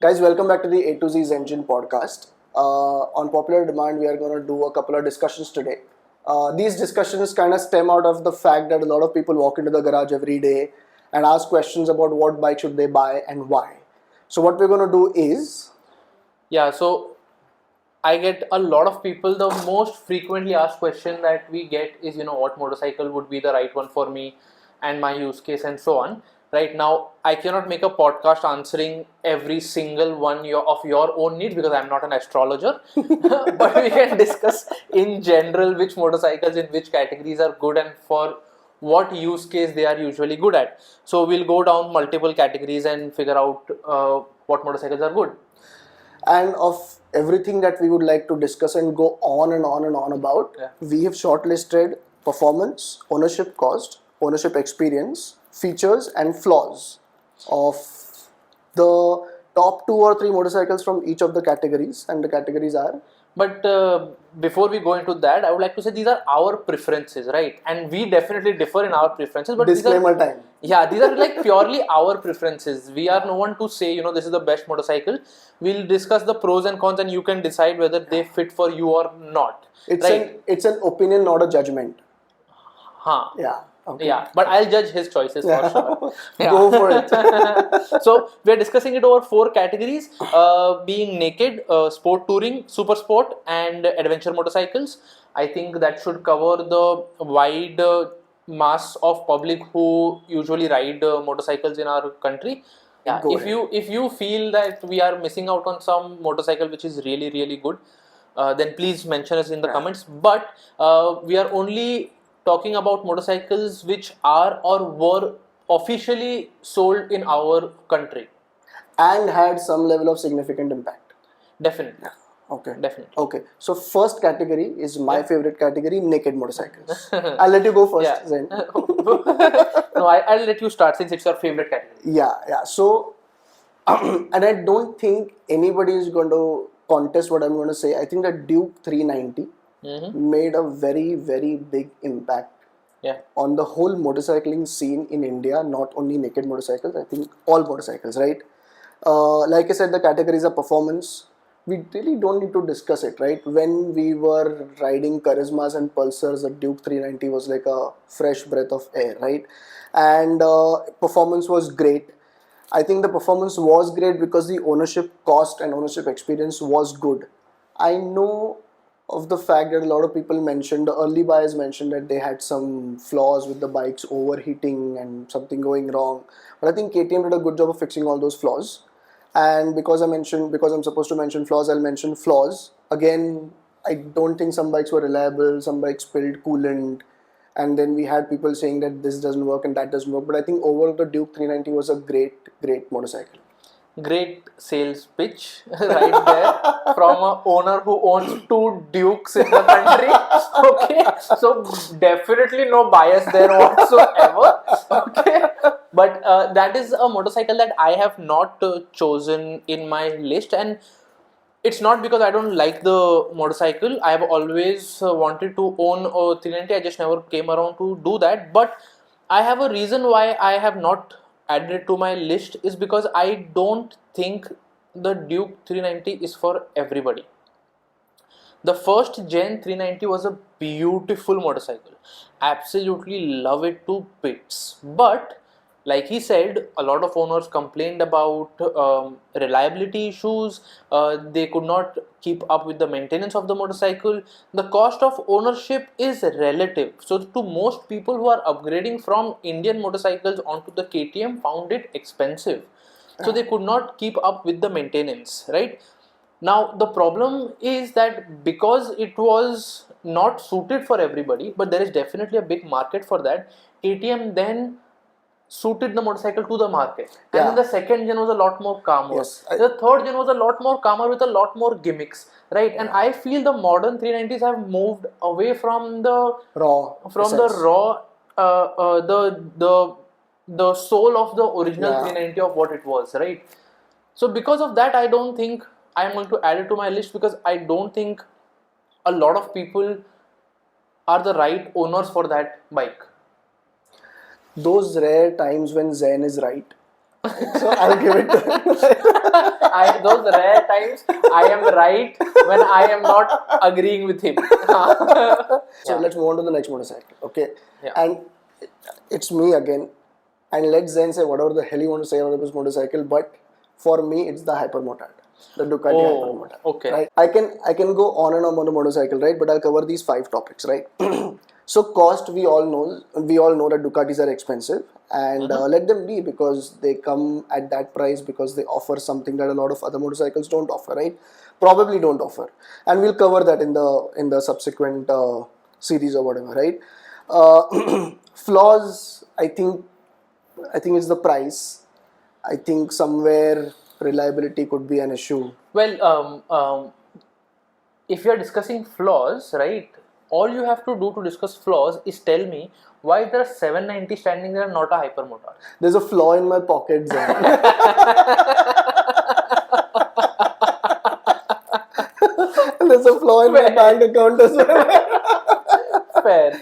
Guys, welcome back to the A to Z's Engine podcast. On popular demand, we are going to do a couple of discussions today. These discussions kind of stem out of the fact that a lot of people walk into the garage every day and ask questions about what bike should they buy and why. So what we're going to do is, Yeah, so I get a lot of people. The most frequently asked question that we get is, what motorcycle would be the right one for me and my use case and so on. Right now, I cannot make a podcast answering every single one of your own need because I'm not an astrologer. But we can discuss in general which motorcycles in which categories are good and for what use case they are usually good at. So we'll go down multiple categories and figure out what motorcycles are good. and of everything that we would like to discuss and go on and on and on about, Yeah. we have shortlisted performance, ownership cost, ownership experience, features, and flaws of the top two or three motorcycles from each of the categories. And the categories are But before we go into that, I would like to say these are our preferences, right? And we definitely differ in our preferences. But disclaimer time. Yeah, these are like purely our preferences. We are no one to say, this is the best motorcycle. We'll discuss the pros and cons, and you can decide whether they fit for you or not. It's an opinion, not a judgment. Huh. Yeah. Okay. Yeah, but I'll judge his choices for sure. Yeah. Go for it. So we are discussing it over four categories: being naked, sport touring, super sport, and adventure motorcycles. I think that should cover the wide mass of public who usually ride motorcycles in our country. Yeah, Go if you feel that we are missing out on some motorcycle which is really good, then please mention us in the comments. But we are only talking about motorcycles which are or were officially sold in our country. And had some level of significant impact. Definitely. Okay. Definitely. Okay. So first category is my favorite category, naked motorcycles. I'll let you go first, Yeah. Zain. No, I'll let you start since it's your favorite category. Yeah. So, and I don't think anybody is going to contest what I'm going to say. I think that Duke 390 made a very big impact Yeah. on the whole motorcycling scene in India, not only naked motorcycles, I think all motorcycles, right? Like I said, the categories are performance. We really don't need to discuss it, right? When we were riding Charismas and Pulsars, the Duke 390 was like a fresh breath of air, right? And performance was great. I think the performance was great because the ownership cost and ownership experience was good. I know of the fact that a lot of people mentioned, the early buyers mentioned that they had some flaws with the bikes overheating and something going wrong. But I think KTM did a good job of fixing all those flaws. And because I'm supposed to mention flaws, I'll mention flaws. Again, I don't think some bikes were reliable, some bikes spilled coolant, and then we had people saying that this doesn't work and that doesn't work. But I think overall the Duke 390 was a great motorcycle. Great sales pitch right there from a owner who owns two Dukes in the country. Okay, so definitely no bias there whatsoever. Okay, but that is a motorcycle that I have not chosen in my list, and it's not because I don't like the motorcycle. I have always wanted to own a 390. I just never came around to do that. But I have a reason why I have not added it to my list is because I don't think the Duke 390 is for everybody. The first Gen 390 was a beautiful motorcycle. Absolutely love it to bits. But like he said, a lot of owners complained about reliability issues. They could not keep up with the maintenance of the motorcycle. The cost of ownership is relative. So to most people who are upgrading from Indian motorcycles onto the KTM found it expensive. So they could not keep up with the maintenance, right? Now the problem is that because it was not suited for everybody, but there is definitely a big market for that. KTM then suited the motorcycle to the market, and then the second gen was a lot more calmer. Yes, The third gen was a lot more calmer with a lot more gimmicks, right? And I feel the modern 390s have moved away from the raw. raw, the soul of the original Yeah. 390 of what it was, right? So because of that, I don't think I am going to add it to my list because I don't think a lot of people are the right owners for that bike. Those rare times when Zen is right, So I'll give it to him. Those rare times I am right when I am not agreeing with him. So let's move on to the next motorcycle, okay? Yeah. And it's me again. And let Zen say whatever the hell you want to say about this motorcycle, but for me it's the Hypermotard, the Ducati Hypermotard. Okay. Right? I can go on and on the motorcycle, right? But I'll cover these 5 topics, right? So cost, we all know that Ducatis are expensive, and let them be, because they come at that price because they offer something that a lot of other motorcycles don't offer, right? Probably don't offer, and we'll cover that in the subsequent series or whatever, right? Flaws, I think it's the price. I think somewhere reliability could be an issue. Well, if you are discussing flaws, right? All you have to do to discuss flaws is tell me why there are 790 standing there and not a hypermotor. There's a flaw in my pocket, Zen. There's a flaw in my bank account as well. Fair.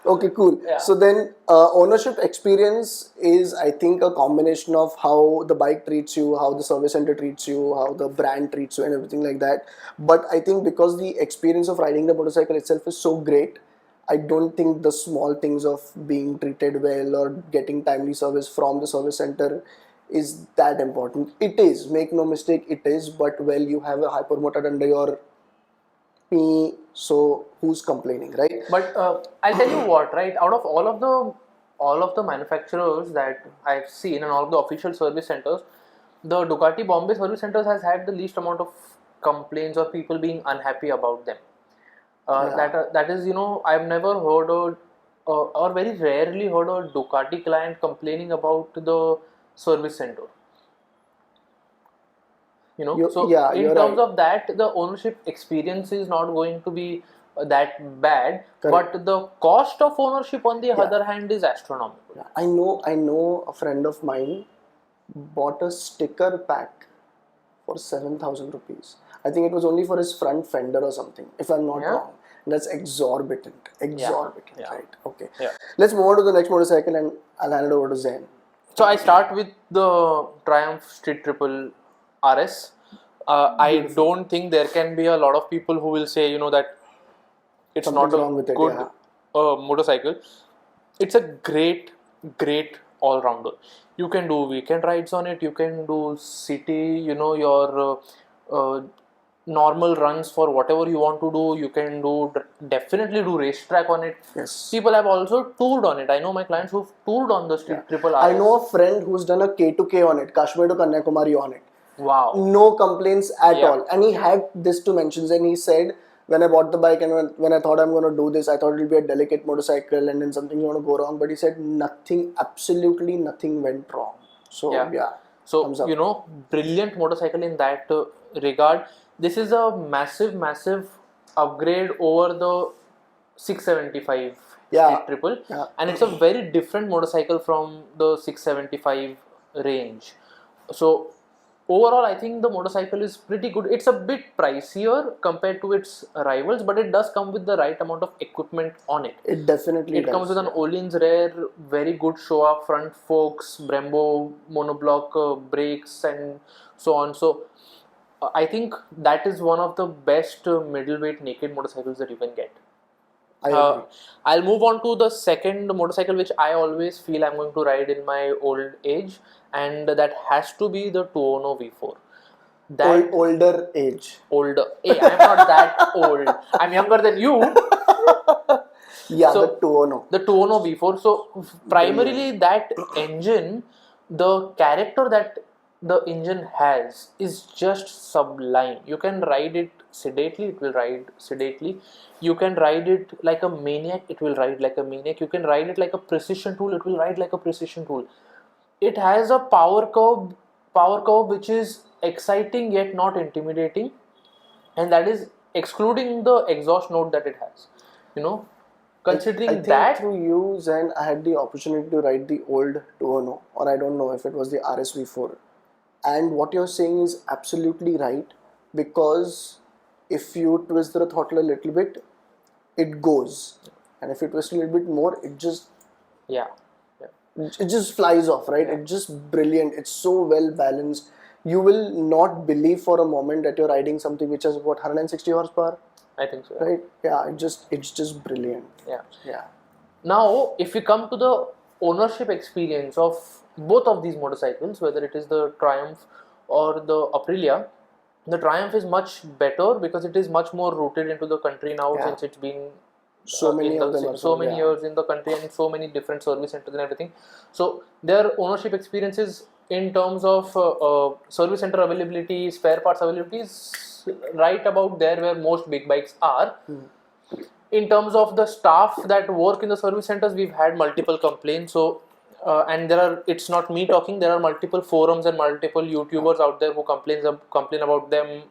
Okay, cool. Yeah. So then, ownership experience is, I think, a combination of how the bike treats you, how the service center treats you, how the brand treats you, and everything like that. But I think because the experience of riding the motorcycle itself is so great, I don't think the small things of being treated well or getting timely service from the service center is that important. It is, make no mistake, it is. But well, you have a hypermotor under your me, so who's complaining, right? But I'll tell you what, right? Out of all of the manufacturers that I've seen and all of the official service centers, the Ducati Bombay service centers has had the least amount of complaints or people being unhappy about them. That is, I've never heard or very rarely heard a Ducati client complaining about the service center. So Yeah, in you're terms right. of that, the ownership experience is not going to be that bad. Correct. But the cost of ownership, on the other hand, is astronomical. I know a friend of mine bought a sticker pack for 7,000 rupees. I think it was only for his front fender or something, if I'm not Yeah. wrong. That's exorbitant. Exorbitant, Yeah. right? Okay. Yeah. Let's move on to the next motorcycle, and I'll hand it over to Zen. So I start with the Triumph Street Triple RS. I don't think there can be a lot of people who will say, that it's Something's not a wrong with it, good yeah. motorcycle. It's a great all-rounder. You can do weekend rides on it. You can do city, your normal runs for whatever you want to do. You can definitely do racetrack on it. Yes. People have also toured on it. I know my clients who've toured on the Street Triple RS. I know a friend who's done a K2K on it, Kashmir to Kanyakumari on it. Wow. No complaints at Yeah. all. And he had this to mention, and he said, when I bought the bike and when I thought I'm going to do this, I thought it'll be a delicate motorcycle and then something's going to go wrong. But he said absolutely nothing went wrong. So, yeah. So, thumbs up. brilliant motorcycle in that regard. This is a massive upgrade over the 675 Yeah. Street Triple. Yeah. And it's a very different motorcycle from the 675 range. So, overall, I think the motorcycle is pretty good. It's a bit pricier compared to its rivals, but it does come with the right amount of equipment on it. It definitely It comes with an Öhlins rare, very good show-up front forks, Brembo monoblock brakes, and so on. So I think that is one of the best middleweight naked motorcycles that you can get. I agree. I'll move on to the second motorcycle which I always feel I'm going to ride in my old age, and that has to be the 210 V4. Older age. Older. Hey, I'm not that old. I'm younger than you. Yeah, So, the 210. The 210 V4. So primarily that engine, the character that the engine has is just sublime. You can ride it sedately, it will ride sedately. You can ride it like a maniac, it will ride like a maniac. You can ride it like a precision tool, it will ride like a precision tool. It has a power curve which is exciting yet not intimidating, and that is excluding the exhaust note that it has. Considering I think that, through you, Zen, I had the opportunity to ride the old 210, or I don't know if it was the RSV4. And what you're saying is absolutely right, because if you twist the throttle a little bit, it goes. And if you twist a little bit more, it just... yeah. it just flies off, right? It's just brilliant. It's so well balanced. You will not believe for a moment that you're riding something which has what 160 horsepower, I think so. right? Yeah, it's just brilliant. Yeah. Yeah. Now, if we come to the ownership experience of both of these motorcycles, whether it is the Triumph or the Aprilia, the Triumph is much better because it is much more rooted into the country now, Yeah. since it's been So many of them are so many yeah. years in the country and so many different service centers and everything. So their ownership experiences in terms of service center availability, spare parts availability is right about there where most big bikes are. In terms of the staff that work in the service centers, we've had multiple complaints. So and it's not me talking, there are multiple forums and multiple YouTubers out there who complain about them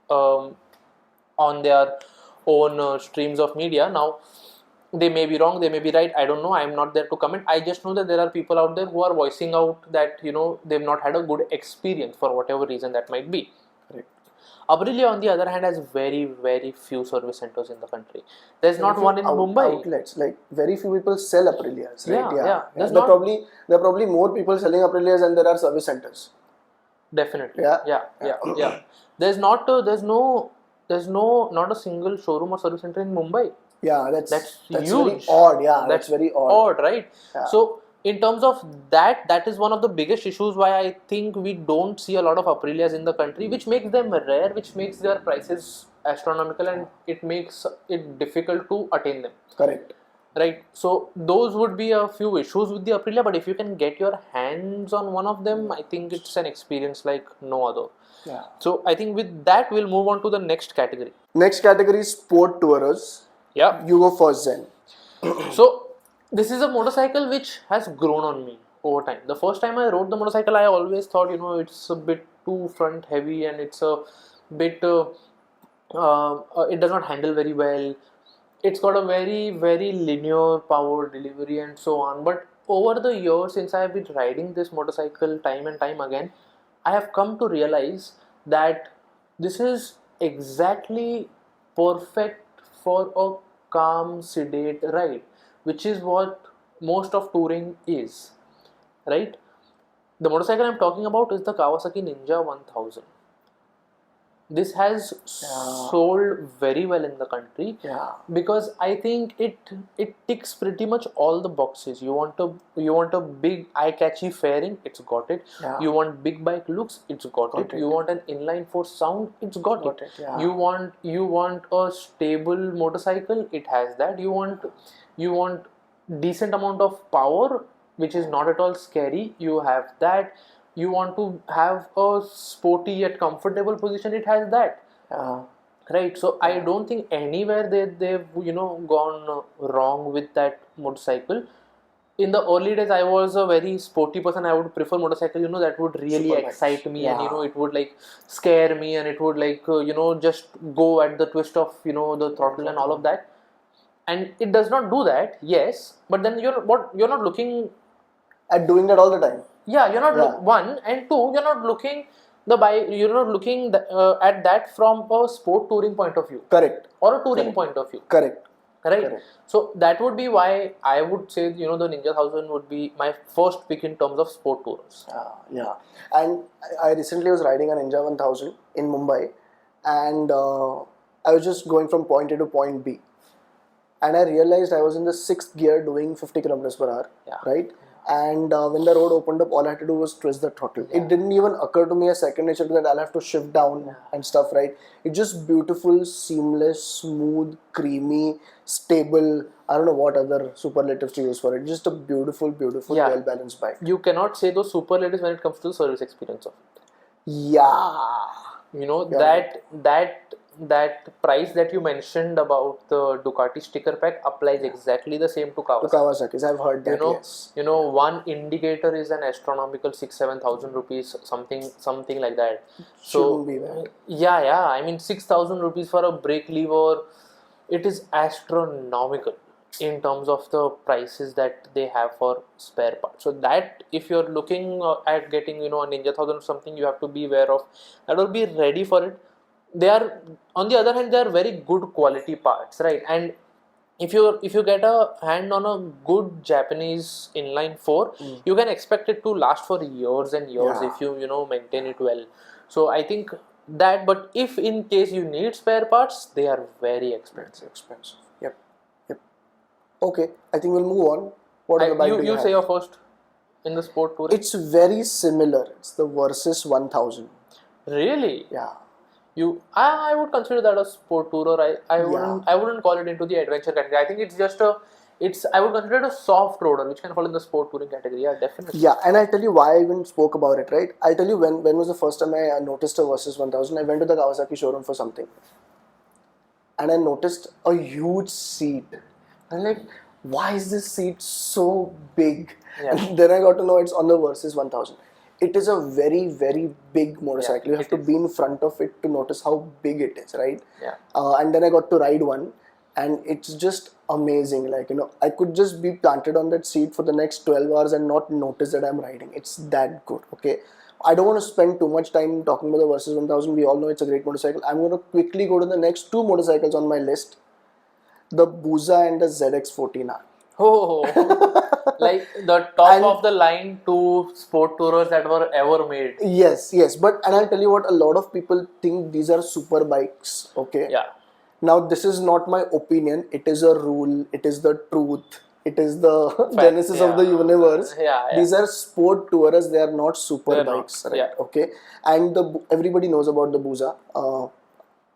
on their own streams of media. Now, they may be wrong, they may be right, I don't know, I'm not there to comment. I just know that there are people out there who are voicing out that they've not had a good experience for whatever reason that might be. Correct. Aprilia, on the other hand, has very, very few service centers in the country. There's not one in Mumbai. Outlets, like very few people sell Aprilias, right? Yeah. There's There are probably more people selling Aprilias than there are service centers. Definitely. Yeah. Yeah. There's not a single showroom or service center in Mumbai. Yeah, that's huge. very odd. Yeah, that's very odd. Right? Yeah. So in terms of that is one of the biggest issues why I think we don't see a lot of Aprilias in the country, which makes them rare, which makes their prices astronomical, and it makes it difficult to attain them. Correct. Right, so those would be a few issues with the Aprilia, but if you can get your hands on one of them, I think it's an experience like no other. Yeah. So I think with that, we'll move on to the next category. Next category is sport tourers. Yeah. You go first, Zen. So this is a motorcycle which has grown on me over time. The first time I rode the motorcycle, I always thought, it's a bit too front heavy and it's a bit, it does not handle very well. It's got a very, very linear power delivery and so on. But over the years, since I have been riding this motorcycle time and time again, I have come to realize that this is exactly perfect for a calm, sedate ride, which is what most of touring is, right? The motorcycle I'm talking about is the Kawasaki Ninja 1000. This has sold very well in the country because I think it ticks pretty much all the boxes. You want a big eye-catchy fairing, it's got it. You want big bike looks, it's got it. You want an inline four sound, it's got it. You want a stable motorcycle, it has that. You want decent amount of power, which is not at all scary, you have that. You want to have a sporty yet comfortable position, it has that. Right, so I don't think anywhere they've gone wrong with that motorcycle. In the early days, I was a very sporty person. I would prefer motorcycle that would really excite me, and it would like scare me, and it would like just go at the twist of the throttle and all of that. And it does not do that, yes, but then you're not looking at doing that all the time. Yeah, you're not one, and two, you're not looking at that from a sport touring point of view. Correct. Or a touring point of view. Correct. Right. Correct. So that would be why I would say the Ninja 1000 would be my first pick in terms of sport tours. Yeah. And I recently was riding a Ninja 1000 in Mumbai, and I was just going from point A to point B, and I realized I was in the 6th gear doing 50 kilometers per hour. Right. And when the road opened up, all I had to do was twist the throttle. It didn't even occur to me as second nature that I'll have to shift down and stuff, right? It's just beautiful, seamless, smooth, creamy, stable. I don't know what other superlatives to use for it. Just a beautiful, well-balanced bike. You cannot say those superlatives when it comes to the service experience of it. That price that you mentioned about the Ducati sticker pack applies exactly the same to Kawasaki. To Kawasaki's, I've heard that. Yes. One indicator is an astronomical 6,000-7,000 rupees, something like that. Shouldn't be that. Yeah. I mean, 6,000 rupees for a brake lever, it is astronomical in terms of the prices that they have for spare parts. So that if you're looking at getting a Ninja 1000 or something, you have to be aware of that or be ready for it. They are, on the other hand, they are very good quality parts, right? And if you get a hand on a good Japanese inline 4, you can expect it to last for years and years Yeah. if you know maintain it well. So I think that, but if in case you need spare parts, they are very expensive. It's expensive. Yep. Yep. Okay, I think we'll move on. What other bike do you You have? say your first in the sport touring. It's very similar. It's the Versus 1000. Really? Yeah. I would consider that a sport tourer. I wouldn't call it into the adventure category. I think it's just a I would consider it a soft roader which can fall in the sport touring category. Yeah, definitely. Yeah, and I'll tell you why I even spoke about it, right? I'll tell you when was the first time I noticed a Versus 1000. I went to the Kawasaki showroom for something, and I noticed a huge seat. I'm like, why is this seat so big? Yeah. And then I got to know it's on the Versus 1000. It is a very, very big motorcycle. Yeah, you have it to is. be in front of it to notice how big it is, right? Yeah. And then I got to ride one, and it's just amazing. Like, I could just be planted on that seat for the next 12 hours and not notice that I'm riding. It's that good, okay? I don't want to spend too much time talking about the Versus 1000. We all know it's a great motorcycle. I'm going to quickly go to the next two motorcycles on my list, the Buza and the ZX14R. Oh, like the top And- of the line two sport tourers that were ever made. Yes, but and I'll tell you what, a lot of people think these are super bikes, okay? Yeah. Now, this is not my opinion, it is a rule, it is the truth, it is the genesis of the yeah. universe. Yeah. These are sport tourers, they are not super They're bikes, not, right? yeah. Okay, and everybody knows about the Buza.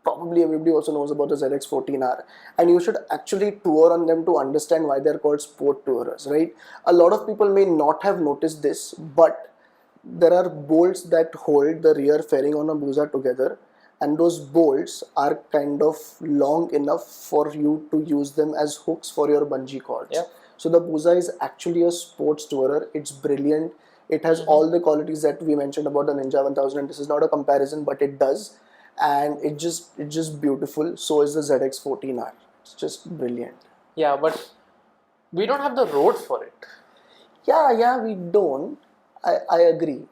Probably everybody also knows about the ZX14R, and you should actually tour on them to understand why they're called sport tourers, right? A lot of people may not have noticed this, but there are bolts that hold the rear fairing on a Buza together, and those bolts are kind of long enough for you to use them as hooks for your bungee cords. Yeah. So the Buza is actually a sports tourer. It's brilliant. It has all the qualities that we mentioned about the Ninja 1000, and this is not a comparison, but it does, and it's just beautiful. So is the ZX14R. It's just brilliant. Yeah, but we don't have the roads for it. Yeah, we don't. I agree.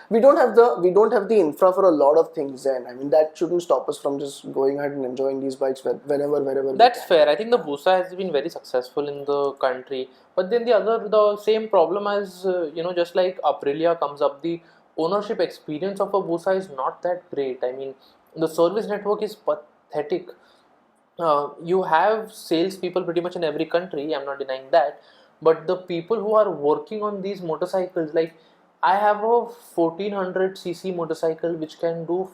We don't have the infra for a lot of things. Then I mean that shouldn't stop us from just going ahead and enjoying these bikes wherever wherever. That's we can. fair. I think the Busa has been very successful in the country, but then the same problem as just like Aprilia comes up, the ownership experience of a Busa is not that great. I mean, the service network is pathetic. You have salespeople pretty much in every country. I'm not denying that, but the people who are working on these motorcycles, like I have a 1400cc motorcycle which can do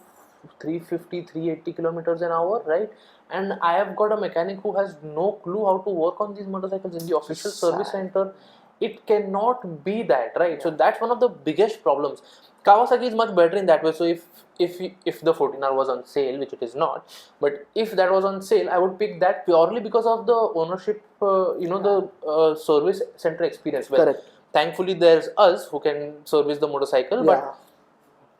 350 380 kilometers an hour, right? And I have got a mechanic who has no clue how to work on these motorcycles in the official service center. It cannot be that, right? So that's one of the biggest problems. Kawasaki is much better in that way. So if the 14R was on sale, which it is not, but if that was on sale, I would pick that purely because of the ownership, the service center experience. Well, Correct. thankfully there's us who can service the motorcycle, but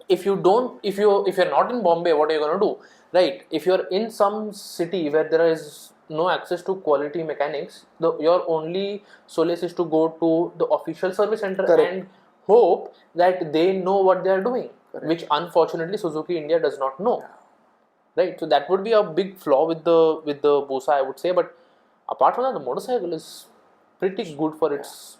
if you're not in Bombay, what are you going to do, right? If you're in some city where there is no access to quality mechanics, your only solace is to go to the official service center and hope that they know what they are doing, which unfortunately Suzuki India does not know, right? So that would be a big flaw with the Busa, I would say. But apart from that, the motorcycle is pretty good for its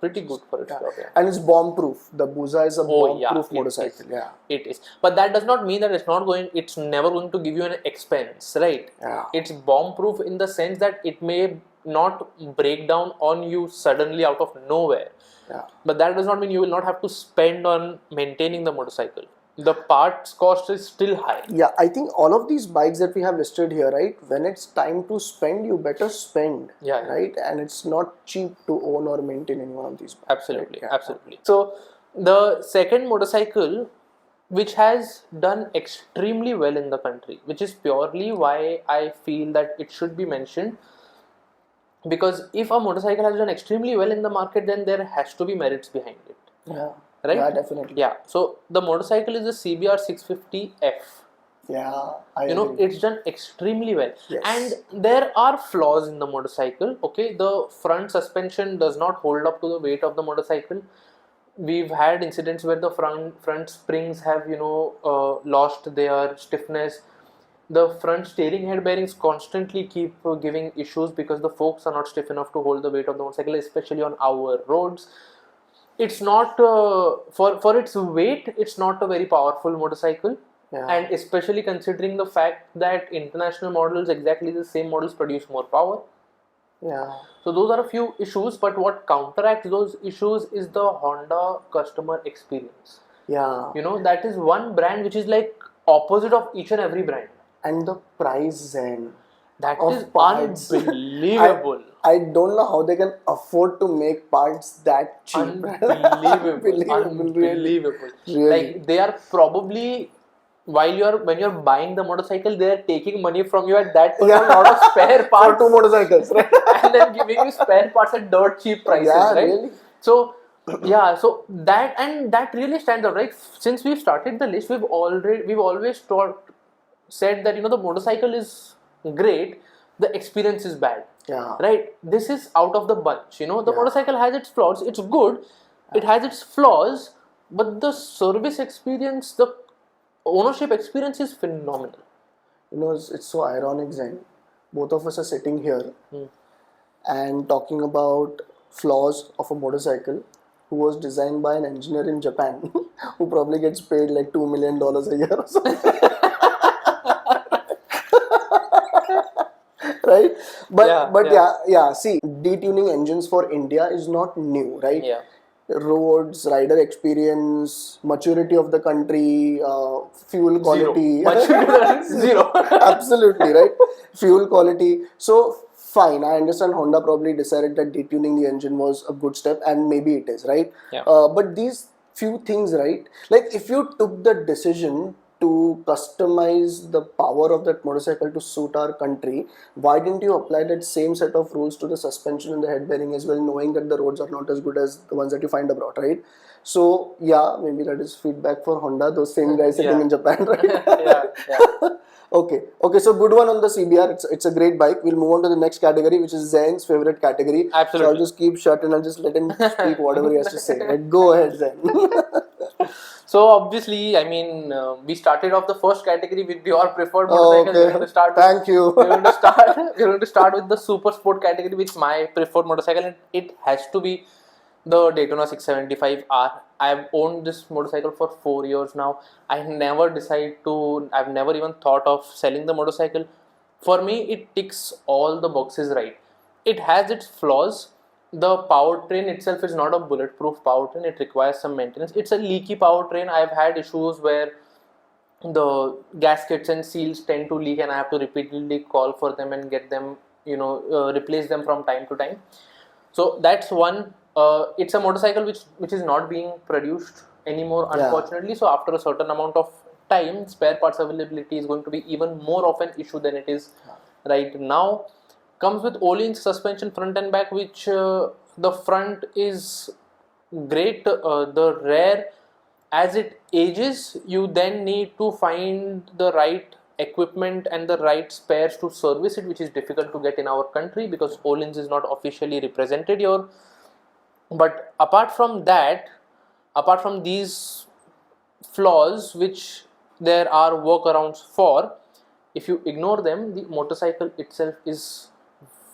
pretty good for its job. Yeah. And it's bomb proof. The Buza is a bomb proof motorcycle. It is. But that does not mean that it's never going to give you an expense, right? Yeah. It's bomb proof in the sense that it may not break down on you suddenly out of nowhere. Yeah. But that does not mean you will not have to spend on maintaining the motorcycle. The parts cost is still high. Yeah, I think all of these bikes that we have listed here, right? When it's time to spend, you better spend. Yeah. Right? And it's not cheap to own or maintain any one of these bikes. Absolutely, right? Absolutely. So the second motorcycle which has done extremely well in the country, which is purely why I feel that it should be mentioned, because if a motorcycle has done extremely well in the market, then there has to be merits behind it. Yeah. Right? Yeah, definitely. Yeah. So the motorcycle is the CBR 650F. Yeah, I agree. It's done extremely well. Yes. And there are flaws in the motorcycle. Okay, the front suspension does not hold up to the weight of the motorcycle. We've had incidents where the front springs have lost their stiffness. the front steering head bearings constantly keep giving issues because the forks are not stiff enough to hold the weight of the motorcycle, especially on our roads. It's not for its weight, it's not a very powerful motorcycle. Yeah. And especially considering the fact that international models, exactly the same models, produce more power. Yeah. So those are a few issues, but what counteracts those issues is the Honda customer experience. Yeah. You know, that is one brand which is like opposite of each and every brand. And the price then That of is parts. unbelievable. I don't know how they can afford to make parts that cheap. Unbelievable. Really. Like they are probably, when you're buying the motorcycle, they are taking money from you at that point, a lot of spare For parts, 2 motorcycles, right? and then giving you spare parts at dirt cheap prices, Yeah, right? really. So yeah, so that really stands out, right? Since we've started the list, we've always said that, you know, the motorcycle is great, the experience is bad. Yeah. Right? This is out of the bunch. You know, the Yeah. motorcycle has its flaws. It's good. It has its flaws, but the service experience, the ownership experience is phenomenal. You know, it's so ironic, Zen. Both of us are sitting here and talking about flaws of a motorcycle who was designed by an engineer in Japan who probably gets paid like $2 million a year or something. Right? But yeah, see, detuning engines for India is not new, right? Yeah. Roads, rider experience, maturity of the country, fuel quality. Zero. Absolutely, right? Fuel quality. So, fine, I understand Honda probably decided that detuning the engine was a good step, and maybe it is, right? Yeah. But these few things, right? Like, if you took the decision to customize the power of that motorcycle to suit our country, why didn't you apply that same set of rules to the suspension and the head bearing as well, knowing that the roads are not as good as the ones that you find abroad, right? So yeah, maybe that is feedback for Honda, those same guys sitting Yeah. in Japan, right? Yeah. Okay, so good one on the CBR. It's a great bike. We'll move on to the next category, which is Zain's favorite category. Absolutely. So I'll just keep shut and I'll just let him speak whatever he has to say. Right? Go ahead, Zain. So obviously, I mean, we started off the first category with your preferred Oh, motorcycle. okay. We're going to start. Thank you. We're going to start. We're going to start with the super sport category, which is my preferred motorcycle, and it has to be the Daytona 675R. I've owned this motorcycle for 4 years now. I've never even thought of selling the motorcycle. For me, it ticks all the boxes right. It has its flaws. The powertrain itself is not a bulletproof powertrain. It requires some maintenance. It's a leaky powertrain. I've had issues where the gaskets and seals tend to leak, and I have to repeatedly call for them and get them, replace them from time to time. So that's one. It's a motorcycle which is not being produced anymore, unfortunately. So after a certain amount of time, spare parts availability is going to be even more of an issue than it is right now. Comes with Öhlins suspension front and back, which the front is great. The rear, as it ages, you then need to find the right equipment and the right spares to service it, which is difficult to get in our country because Öhlins is not officially represented here. But apart from these flaws, which there are workarounds for, if you ignore them, the motorcycle itself is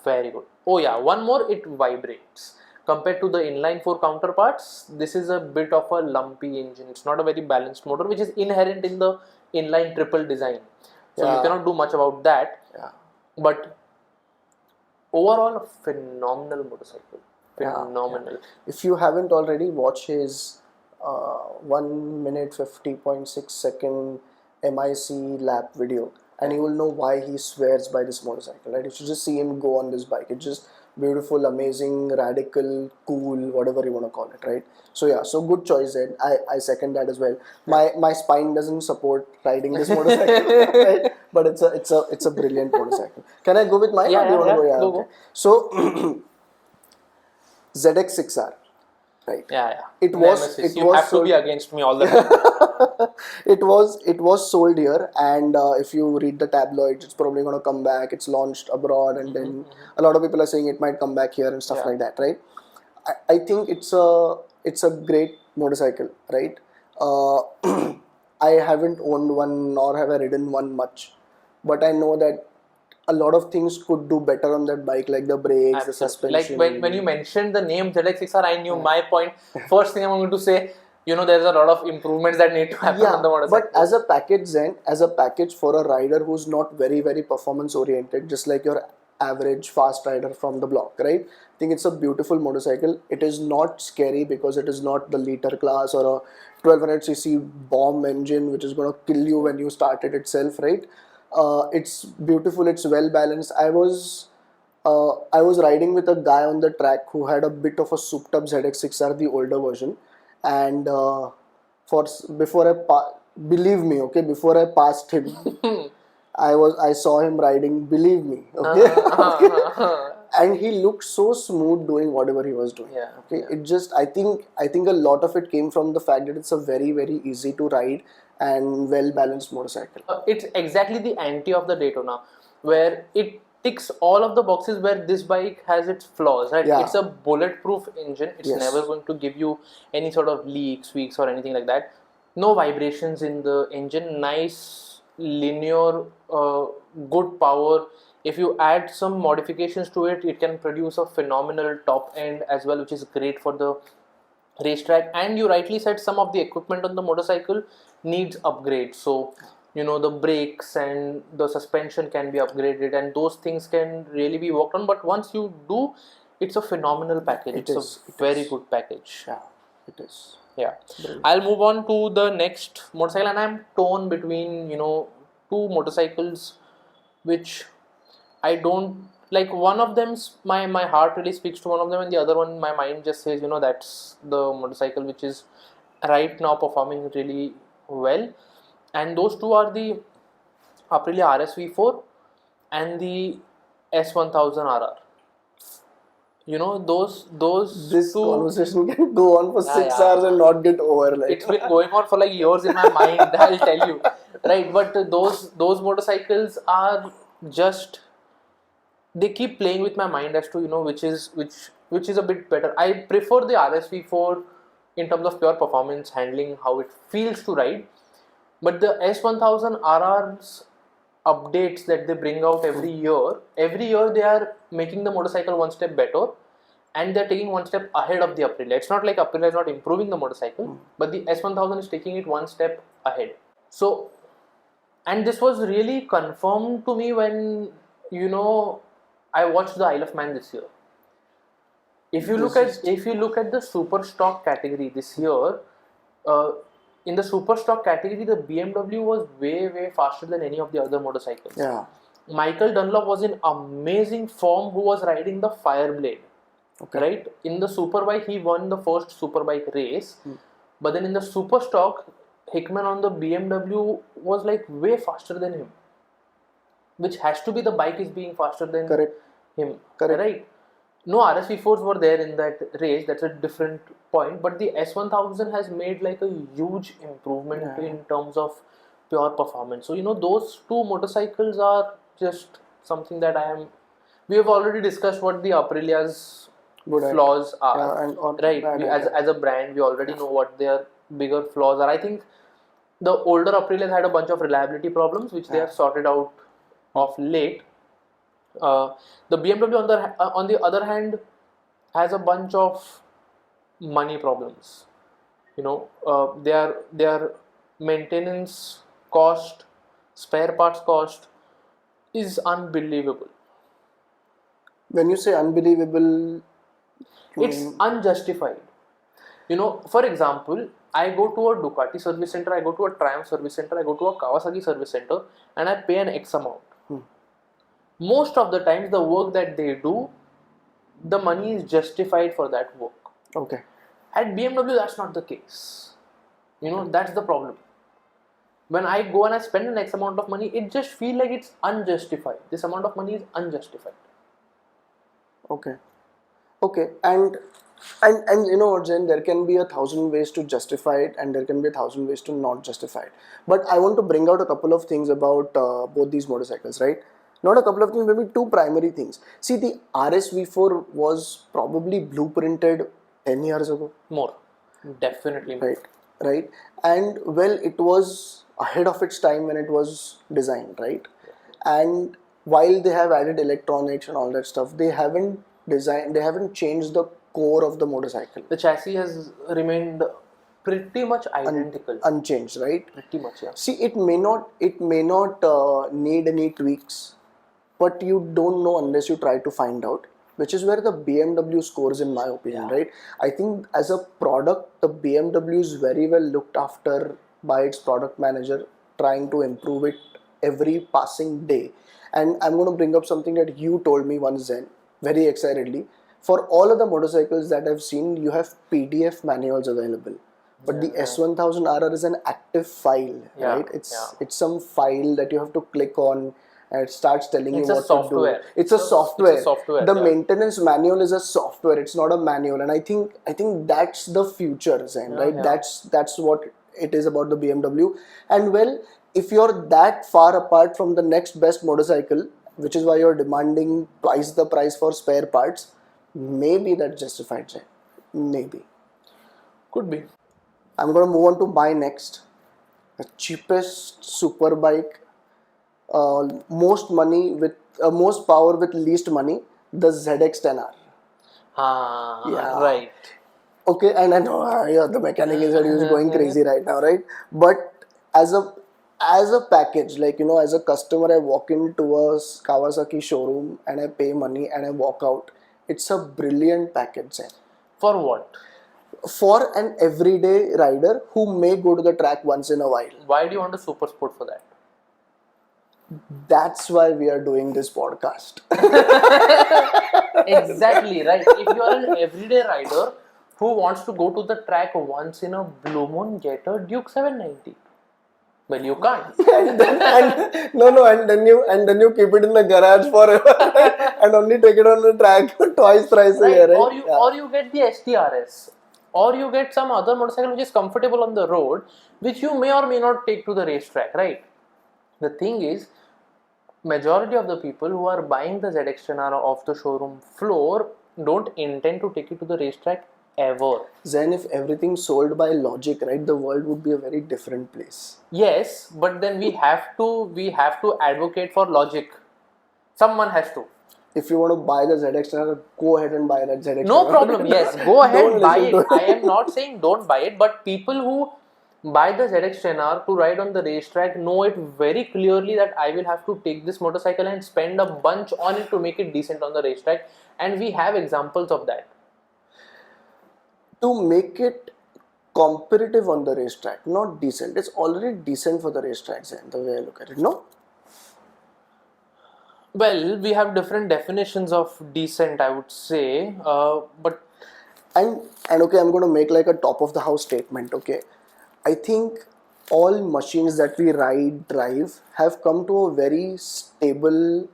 very good. Oh yeah, one more, it vibrates. Compared to the inline 4 counterparts, this is a bit of a lumpy engine. It's not a very balanced motor, which is inherent in the inline triple design. So you cannot do much about that. Yeah. But overall, a phenomenal motorcycle. Phenomenal. Yeah. If you haven't already, watch his 1 minute 50.6 second MIC lap video, and you will know why he swears by this motorcycle, right? You should just see him go on this bike. It's just beautiful, amazing, radical, cool, whatever you want to call it, right? So yeah, so good choice, Ed. I second that as well. My spine doesn't support riding this motorcycle, right? But it's a brilliant motorcycle. Can I go with mine? Yeah, or do you want to go? Yeah, go. okay. So ZX6R, right? Yeah. It you was have to be against me all the time. it was sold here, and if you read the tabloids, it's probably going to come back. It's launched abroad, and then a lot of people are saying it might come back here and stuff like that, right? I think it's a great motorcycle, right? I haven't owned one nor have I ridden one much, but I know that a lot of things could do better on that bike, like the brakes, the Absolutely. suspension. Like when you mentioned the name ZX6R, I knew my point. First thing I'm going to say, there's a lot of improvements that need to happen on the motorcycle. But as a package, Zen, as a package for a rider who's not very, very performance oriented, just like your average fast rider from the block, right? I think it's a beautiful motorcycle. It is not scary because it is not the liter class or a 1200cc bomb engine which is going to kill you when you start it itself, right? It's beautiful. It's well balanced. I was riding with a guy on the track who had a bit of a souped up ZX6R, the older version, and before believe me, okay, before I passed him, I saw him riding. Believe me, okay, and he looked so smooth doing whatever he was doing. Yeah, Okay, it just I think a lot of it came from the fact that it's a very, very easy to ride and well balanced motorcycle. It's exactly the anti of the Daytona, where it ticks all of the boxes where this bike has its flaws, right? Yeah. It's a bulletproof engine. It's Yes. never going to give you any sort of leaks, tweaks, or anything like that. No vibrations in the engine. Nice, linear, good power. If you add some modifications to it, it can produce a phenomenal top end as well, which is great for the racetrack. And you rightly said some of the equipment on the motorcycle needs upgrade. So the brakes and the suspension can be upgraded, and those things can really be worked on. But once you do, it's a phenomenal package. It's a very good package. Yeah, it is. Yeah. I'll move on to the next motorcycle, and I'm torn between two motorcycles which I don't like. One of them's my heart really speaks to one of them, and the other one my mind just says that's the motorcycle which is right now performing really well. And those two are the Aprilia RSV4 and the S1000RR. Those This two. conversation can go on for 6 hours and not get over. Like It's been going on for like years in my mind. I'll tell you, right? But those motorcycles are just, they keep playing with my mind as to which is a bit better. I prefer the RSV4 in terms of pure performance, handling, how it feels to ride. But the S1000RR's updates that they bring out every year they are making the motorcycle one step better, and they're taking one step ahead of the Aprilia. It's not like Aprilia is not improving the motorcycle, but the S1000 is taking it one step ahead. So, and this was really confirmed to me when I watched the Isle of Man this year. If you look at the super stock category this year, in the super stock category, the BMW was way faster than any of the other motorcycles. Yeah. Michael Dunlop was in amazing form, who was riding the Fireblade. Okay. Right? In the Superbike, he won the first Superbike race. But then in the super stock, Hickman on the BMW was like way faster than him. Which has to be the bike is being faster than him. Correct. Right? No RSV4s were there in that race. That's a different point. But the S1000 has made like a huge improvement in terms of pure performance. So those two motorcycles are just something that we have already discussed what the Aprilia's flaws are. Right? As a brand, we already know what their bigger flaws are. I think the older Aprilias had a bunch of reliability problems, which they have sorted out of late. The BMW on the other hand has a bunch of money problems. Their maintenance cost, spare parts cost is unbelievable. When you say unbelievable, It's unjustified. For example, I go to a Ducati service center, I go to a Triumph service center, I go to a Kawasaki service center, and I pay an X amount. Most of the times, the work that they do, the money is justified for that work. Okay. At BMW, that's not the case. That's the problem. When I go and I spend an X amount of money, it just feels like it's unjustified. This amount of money is unjustified. Okay. And Jen, there can be 1,000 ways to justify it, and there can be 1,000 ways to not justify it. But I want to bring out a couple of things about both these motorcycles, right? Not a couple of things, maybe two primary things. See, the RSV4 was probably blueprinted 10 years ago. More. Definitely more. Right. And well, it was ahead of its time when it was designed, right? and while they have added electronics and all that stuff, they haven't changed the core of the motorcycle. The chassis has remained pretty much identical. Unchanged, right? Pretty much, yeah. See, it may not need any tweaks, but you don't know unless you try to find out, which is where the BMW scores, in my opinion, right? I think as a product, the BMW is very well looked after by its product manager, trying to improve it every passing day. And I'm going to bring up something that you told me once, Zen, very excitedly. For all of the motorcycles that I've seen, you have PDF manuals available. But the S1000RR is an active file, right? It's some file that you have to click on, and it starts telling you what to do. It's a software. It's a software. The maintenance manual is a software. It's not a manual, and I think that's the future, Zen, right? That's what it is about the BMW. And well, if you're that far apart from the next best motorcycle, which is why you're demanding twice the price for spare parts, maybe that's justified, Zen. Maybe. Could be. I'm going to move on to my next. The cheapest super bike, most power with least money, the ZX-10R. Right. Okay, and I know the mechanic is going crazy right now, right? But as a package, like, as a customer, I walk into a Kawasaki showroom and I pay money and I walk out. It's a brilliant package. For what? For an everyday rider who may go to the track once in a while. Why do you want a super sport for that? That's why we are doing this podcast. Exactly, right. If you are an everyday rider who wants to go to the track once in a blue moon, get a Duke 790. Well, you can't. and then you keep it in the garage forever and only take it on the track twice, thrice a year, right? Or you get the STRS. Or you get some other motorcycle which is comfortable on the road, which you may or may not take to the racetrack, right? The thing is, majority of the people who are buying the ZX-10R off the showroom floor don't intend to take it to the racetrack ever. Zen, if everything sold by logic, right, the world would be a very different place. Yes, but then we have to advocate for logic. Someone has to. If you want to buy the ZX-10R, go ahead and buy that ZX-10R. No problem. Yes, go ahead, buy it. I am not saying don't buy it, but people who buy the ZX-10R to ride on the racetrack know it very clearly that I will have to take this motorcycle and spend a bunch on it to make it decent on the racetrack, and we have examples of that. To make it competitive on the racetrack, not decent. It's already decent for the racetracks, and the way I look at it, no? Well, we have different definitions of decent, I would say, but... And okay, I'm going to make like a top of the house statement, okay? I think all machines that we drive have come to a very stable,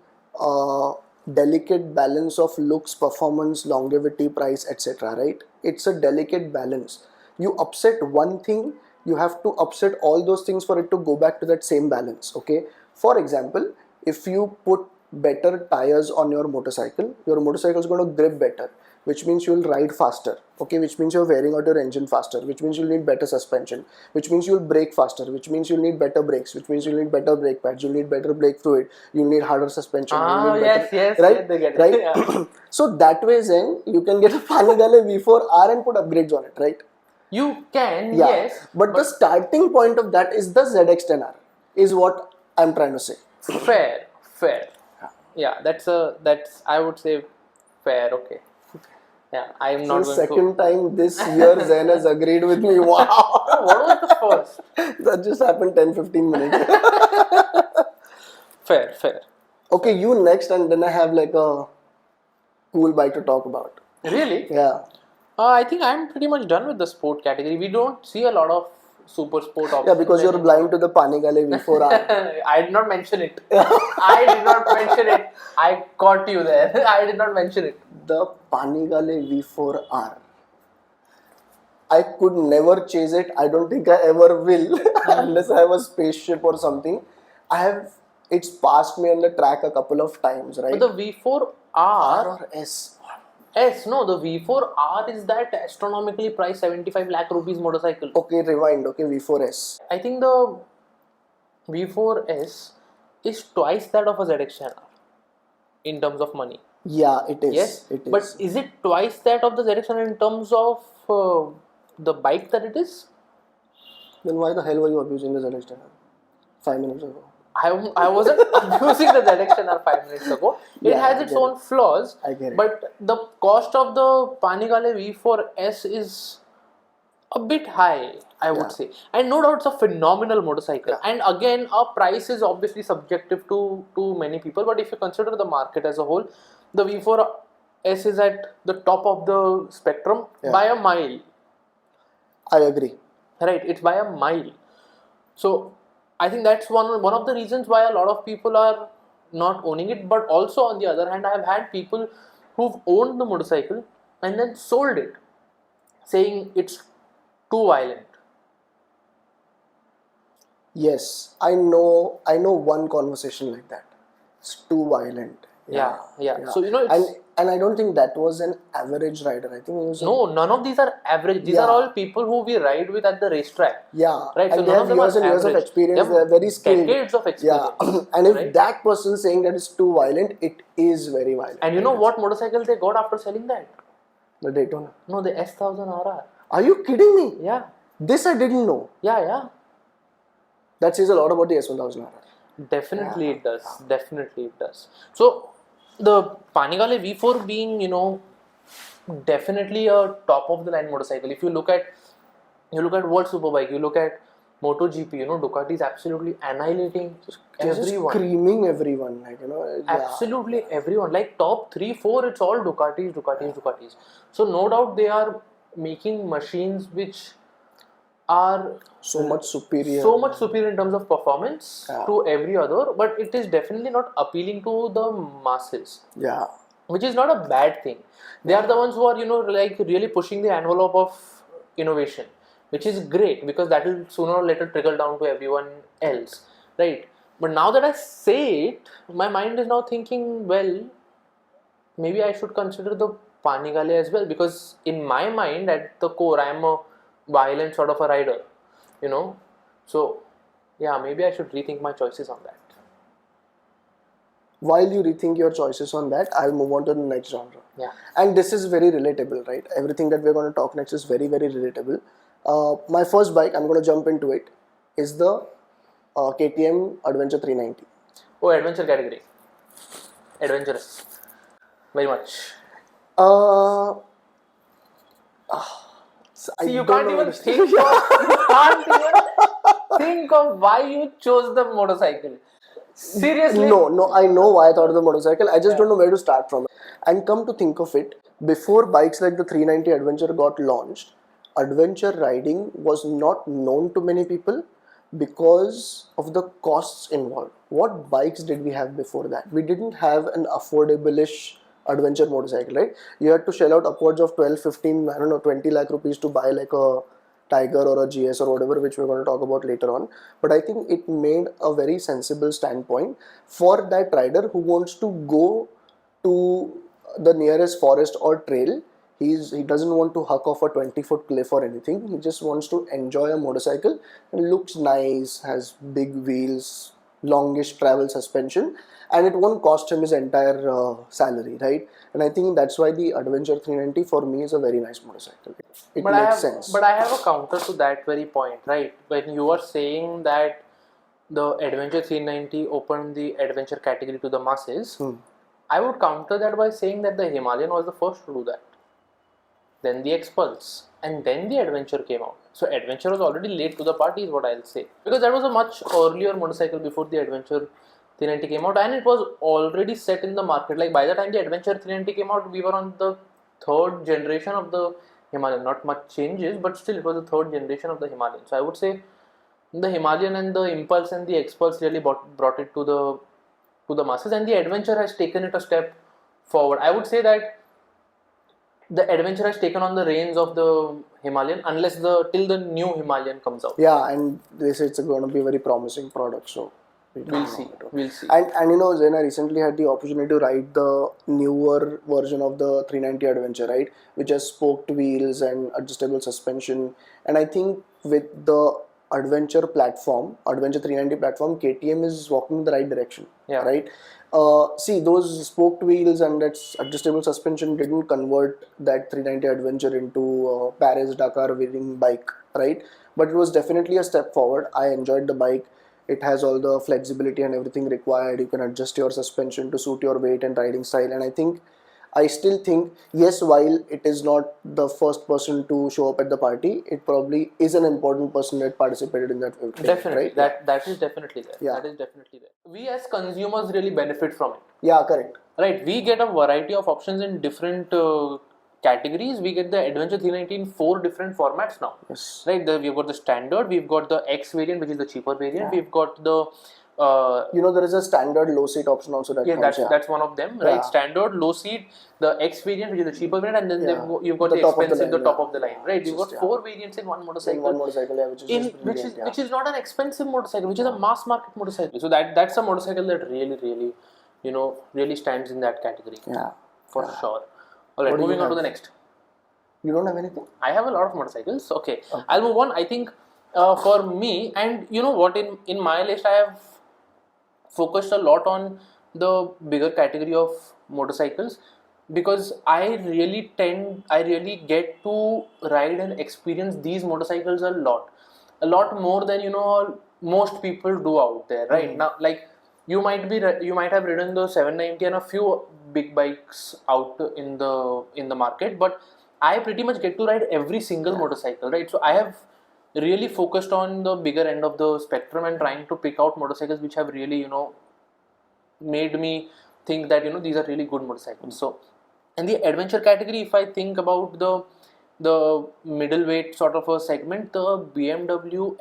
delicate balance of looks, performance, longevity, price, etc., right? It's a delicate balance. You upset one thing, you have to upset all those things for it to go back to that same balance, okay? For example, if you put better tires on your motorcycle is going to grip better, which means you will ride faster, okay? Which means you're wearing out your engine faster, which means you'll need better suspension, which means you'll brake faster, which means you'll need better brakes, which means you'll need better brake pads, you'll need better brake fluid, you'll need harder suspension. Yes, right? They get it. Right? Yeah. So that way, Zen, you can get a Panigale V4R and put upgrades on it, right? You can, yes. But the starting point of that is the ZX-10R, is what I'm trying to say. Fair. Yeah, that's I would say fair, okay. Yeah, I am not the going second time this year Zen has agreed with me. Wow. What was the first? That just happened 10-15 minutes. Fair. Okay, you next, and then I have like a cool bike to talk about. Really? Yeah. I think I'm pretty much done with the sport category. We don't see a lot of super sport options. Yeah, because you're blind to the Panigale V4R. I did not mention it. I caught you there. I did not mention it. The Panigale V4R. I could never chase it. I don't think I ever will unless I have a spaceship or something. It's passed me on the track a couple of times, right? But the V4R or S? No, the V4R is that astronomically priced 75 lakh rupees motorcycle. Okay, rewind. Okay, V4S. I think the V4S is twice that of a ZX-10R in terms of money. Yeah, it is. Yes, It is. but is it twice that of the ZX-10R in terms of the bike that it is? Then why the hell were you abusing the ZX-10R 5 minutes ago? I wasn't abusing the ZX-10R 5 minutes ago. It Yeah, has I its get own flaws, I get it. but the cost of the Panigale V4S is a bit high, I would Yeah. say. And no doubt it's a phenomenal motorcycle. Yeah. And again, our price is obviously subjective to many people, but if you consider the market as a whole, the V4S is at the top of the spectrum by a mile. I agree. Right, it's by a mile. So I think that's one of the reasons why a lot of people are not owning it. But also on the other hand, I've had people who've owned the motorcycle and then sold it, saying it's too violent. Yes, I know one conversation like that. It's too violent. Yeah. So it's, and I don't think that was an average rider. I think it was no, none of these are average. These are all people who we ride with at the racetrack. Yeah, Right. And So they none have of them years are and years of average. experience. They They have are very skilled. decades of experience. Yeah, and if right? that person is saying that it's too violent, it is very violent. And you know what motorcycle they got after selling that? The Daytona. No, the S1000RR. Are you kidding me? Yeah. This I didn't know. Yeah. That says a lot about the S1000RR. Definitely it does. Definitely it does. So the Panigale V4 being, definitely a top of the line motorcycle. If you look at World Superbike, you look at MotoGP, Ducati is absolutely annihilating They're just everyone. screaming everyone, Absolutely everyone. Like top 3, 4, it's all Ducatis. So no doubt they are making machines which are so much superior. In terms of performance to every other, but it is definitely not appealing to the masses. Yeah. Which is not a bad thing. They are the ones who are, like really pushing the envelope of innovation, which is great because that will sooner or later trickle down to everyone else, right? But now that I say it, my mind is now thinking, well, maybe I should consider the Panigale as well, because in my mind, at the core, I am a violent sort of a rider, So, yeah, maybe I should rethink my choices on that. While you rethink your choices on that, I'll move on to the next genre. Yeah. And this is very relatable, right? Everything that we're going to talk next is very, very relatable. My first bike, I'm going to jump into it, is the KTM Adventure 390. Oh, adventure category. Adventurous. Very much. See, you can't even think of why you chose the motorcycle. Seriously? No, I know why I thought of the motorcycle. I just don't know where to start from. And come to think of it, before bikes like the 390 Adventure got launched, adventure riding was not known to many people because of the costs involved. What bikes did we have before that? We didn't have an affordable-ish adventure motorcycle, right? You had to shell out upwards of 12, 15, 20 lakh rupees to buy like a Tiger or a GS or whatever, which we're going to talk about later on. But I think it made a very sensible standpoint for that rider who wants to go to the nearest forest or trail. He doesn't want to huck off a 20-foot cliff or anything. He just wants to enjoy a motorcycle. It looks nice, has big wheels, longish travel suspension, and it won't cost him his entire salary, right? And I think that's why the Adventure 390 for me is a very nice motorcycle. It makes sense. But I have a counter to that very point, right? When you are saying that the Adventure 390 opened the adventure category to the masses, I would counter that by saying that the Himalayan was the first to do that. Then the Xpulse, and then the Adventure came out. So Adventure was already late to the party is what I'll say. Because that was a much earlier motorcycle before the Adventure 390 came out, and it was already set in the market. Like by the time the Adventure 390 came out, we were on the third generation of the Himalayan. Not much changes, but still it was the third generation of the Himalayan. So I would say the Himalayan and the Impulse and the Xpulse really brought it to the masses, and the Adventure has taken it a step forward. I would say that the Adventure has taken on the reins of the Himalayan till the new Himalayan comes out. Yeah, and they say it's going to be a very promising product, so we'll see. And Zen, I recently had the opportunity to ride the newer version of the 390 Adventure, right, which has spoked wheels and adjustable suspension. And I think with the adventure platform, adventure 390 platform, KTM is walking in the right direction. Yeah. Right. See, those spoked wheels and that adjustable suspension didn't convert that 390 adventure into Paris Dakar winning bike, right? But it was definitely a step forward. I enjoyed the bike. It has all the flexibility and everything required. You can adjust your suspension to suit your weight and riding style. And I still think, yes, while it is not the first person to show up at the party, it probably is an important person that participated in that thing, Definitely, right? that is definitely there. Yeah. That is definitely there. We as consumers really benefit from it. Yeah, correct. Right, we get a variety of options in different categories. We get the Adventure 390 in 4 different formats now. Yes. Right, we've got the standard, we've got the X variant, which is the cheaper variant. We've got the There is a standard low seat option also that comes. that's one of them, right? Standard, low seat, the X variant, which is the cheaper variant, and then you've got the expensive, the top of the line, right? You've got 4 variants in one motorcycle. In one motorcycle, which is just brilliant, which is not an expensive motorcycle, which is a mass market motorcycle. So that's a motorcycle that really, really stands in that category. Yeah. For sure. All right, moving on to the next. You don't have anything? I have a lot of motorcycles. Okay. I'll move on. I think for me, and you know what, in my list, I have focused a lot on the bigger category of motorcycles because I really get to ride and experience these motorcycles a lot more than most people do out there, right? Now, like you might have ridden the 790 and a few big bikes out in the market, but I pretty much get to ride every single motorcycle, right? So I have really focused on the bigger end of the spectrum and trying to pick out motorcycles which have really made me think that these are really good motorcycles. So in the adventure category, if I think about the middleweight sort of a segment, the BMW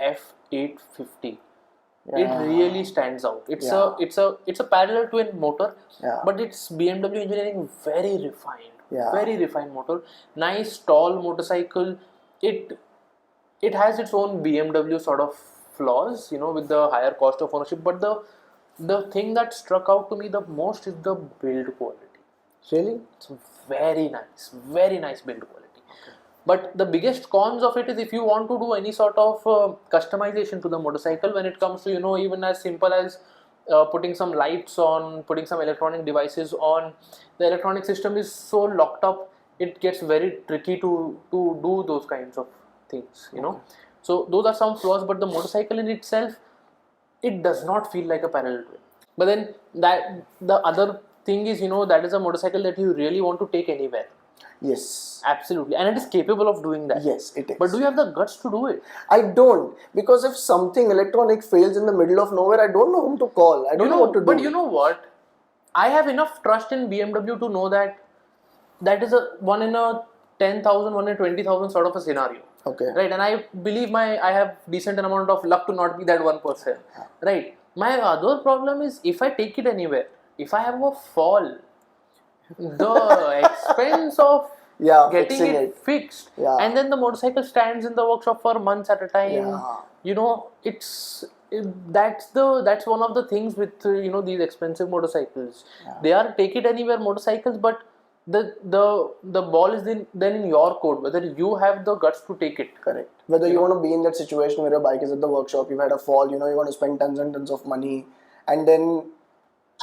F850, it really stands out. It's a parallel twin motor, but it's BMW engineering, very refined motor, nice tall motorcycle. It has its own BMW sort of flaws, with the higher cost of ownership. But the thing that struck out to me the most is the build quality. Really? It's very nice build quality. But the biggest cons of it is if you want to do any sort of customization to the motorcycle when it comes to even as simple as putting some lights on, putting some electronic devices on, the electronic system is so locked up, it gets very tricky to do those kinds of things, So those are some flaws, but the motorcycle in itself, it does not feel like a parallel twin. But then the other thing is, that is a motorcycle that you really want to take anywhere. Yes. Absolutely. And it is capable of doing that. Yes, it is. But do you have the guts to do it? I don't. Because if something electronic fails in the middle of nowhere, I don't know whom to call. I don't know what to do. But you know what? I have enough trust in BMW to know that is a 1 in a 10,000, 1 in 20,000 sort of a scenario. Okay. Right. And I believe I have decent amount of luck to not be that 1%. Right. My other problem is if I take it anywhere, if I have a fall, the expense of getting it fixed, and then the motorcycle stands in the workshop for months at a time. That's one of the things with these expensive motorcycles. They are take it anywhere motorcycles, but the ball is then in your court whether you have the guts to take it. Correct. Whether you want to be in that situation where your bike is at the workshop, you've had a fall, you want to spend tons and tons of money, and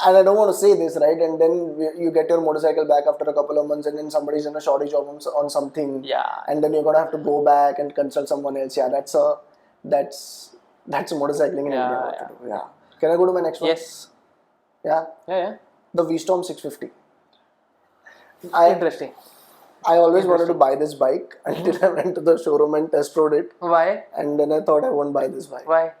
I don't want to say this, right? And then you get your motorcycle back after a couple of months, and then somebody's in a shortage on something. Yeah. And then you're gonna have to go back and consult someone else. Yeah, that's motorcycling in India. What to do. Yeah. Can I go to my next one? Yes. Yeah. Yeah. The V-Storm 650. Interesting. I always wanted to buy this bike until I went to the showroom and test rode it. Why? And then I thought I won't buy this bike. Why?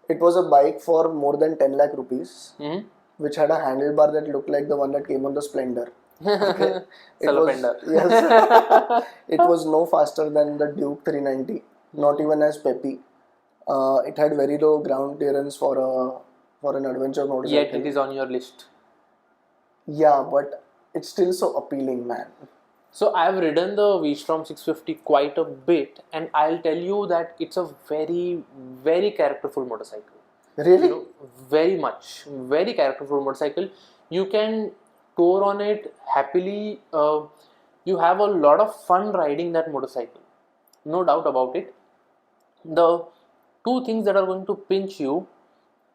It was a bike for more than 10 lakh rupees. Mm-hmm. Which had a handlebar that looked like the one that came on the Splendor. Okay. Salopender. Yes. It was no faster than the Duke 390, not even as peppy. It had very low ground clearance for an adventure motorcycle. Yet it is on your list. Yeah, but it's still so appealing, man. So I've ridden the V-Storm 650 quite a bit, and I'll tell you that it's a very, very characterful motorcycle. Really? Very characterful motorcycle. You can tour on it happily. You have a lot of fun riding that motorcycle. No doubt about it. The two things that are going to pinch you